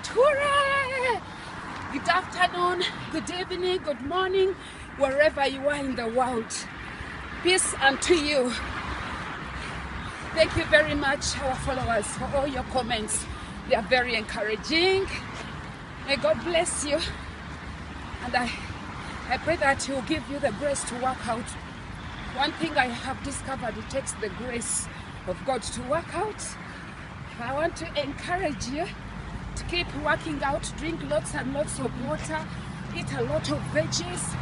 out. Hooray! Good afternoon, good evening, good morning, wherever you are in the world. Peace unto you. Thank you very much, our followers, for all your comments. They are very encouraging. May God bless you. And I pray that He will give you the grace to work out. One thing I have discovered, it takes the grace of God to work out. I want to encourage you to keep working out, drink lots and lots of water, eat a lot of veggies.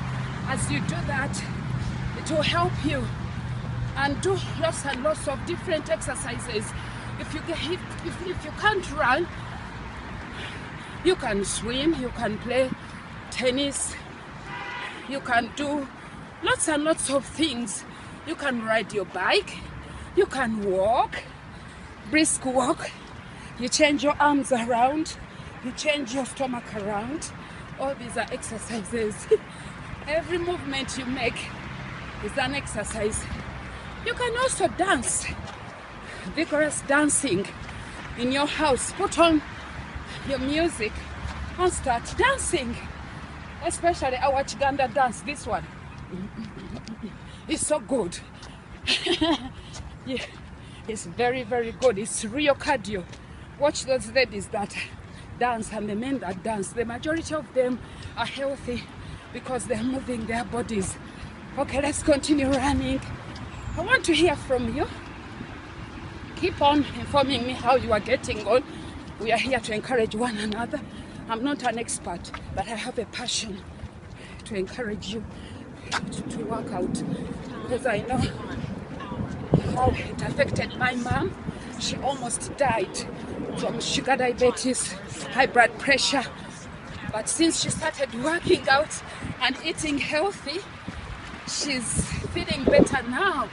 As you do that, it will help you. And do lots and lots of different exercises. If you can't run, you can swim, you can play tennis, you can do lots and lots of things. You can ride your bike, you can walk, brisk walk. You change your arms around, you change your stomach around. All these are exercises. Every movement you make is an exercise. You can also dance, vigorous dancing in your house. Put on your music and start dancing. Especially our Chiganda dance, this one. It's so good. Yeah, it's very, very good. It's real cardio. Watch those ladies that dance and the men that dance. The majority of them are healthy because they're moving their bodies. Okay, let's continue running. I want to hear from you. Keep on informing me how you are getting on. We are here to encourage one another. I'm not an expert, but I have a passion to encourage you to work out, because I know how it affected my mom. She almost died from sugar diabetes, high blood pressure. But since she started working out and eating healthy, she's feeling better now.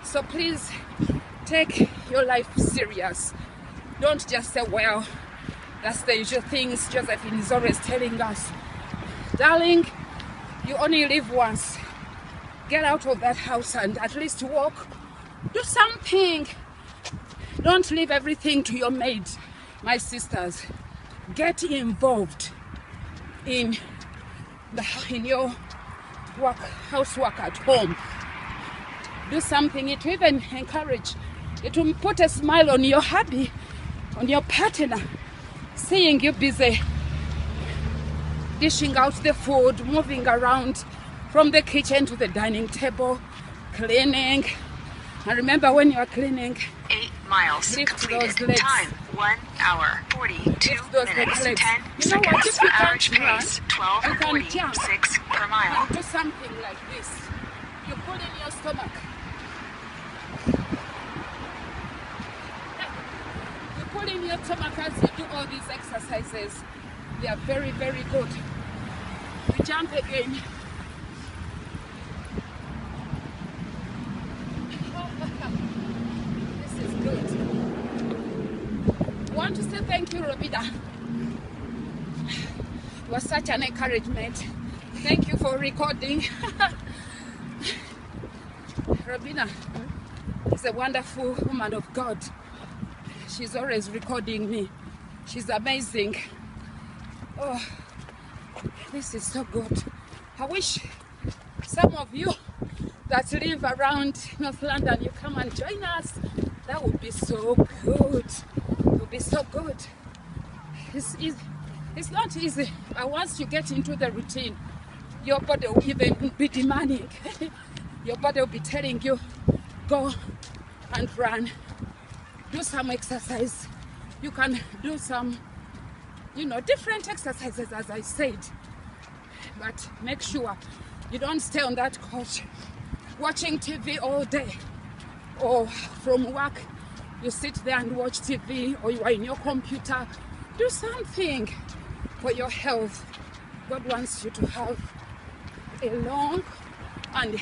So please take your life serious. Don't just say, well, that's the usual things Josephine is always telling us. Darling, you only live once. Get out of that house and at least walk. Do something. Don't leave everything to your maid. My sisters, get involved in your housework at home. Do something. It will even encourage. It will put a smile on your hubby, on your partner, seeing you busy dishing out the food, moving around from the kitchen to the dining table, cleaning. And remember, when you are cleaning, 8 miles lift completed. those legs. Time 1 hour 42 Lift those minutes legs. 10 You know what? seconds. If you Average can't run, pace you can jump. 12:46 per mile. And do something like this. You pull in your stomach. You pull in your stomach as you do all these exercises. They are very, very good. You jump again. This is good. I want to say thank you, Robina. It was such an encouragement. Thank you for recording. Robina is a wonderful woman of God. She's always recording me. She's amazing. Oh, this is so good. I wish some of you that live around North London, you come and join us. That would be so good. It would be so good. It's not easy, but once you get into the routine, your body will even be demanding. Your body will be telling you, go and run. Do some exercise. You can do some, different exercises, as I said. But make sure you don't stay on that couch watching TV all day. Or from work, you sit there and watch TV, or you are in your computer. Do something for your health. God wants you to have a long and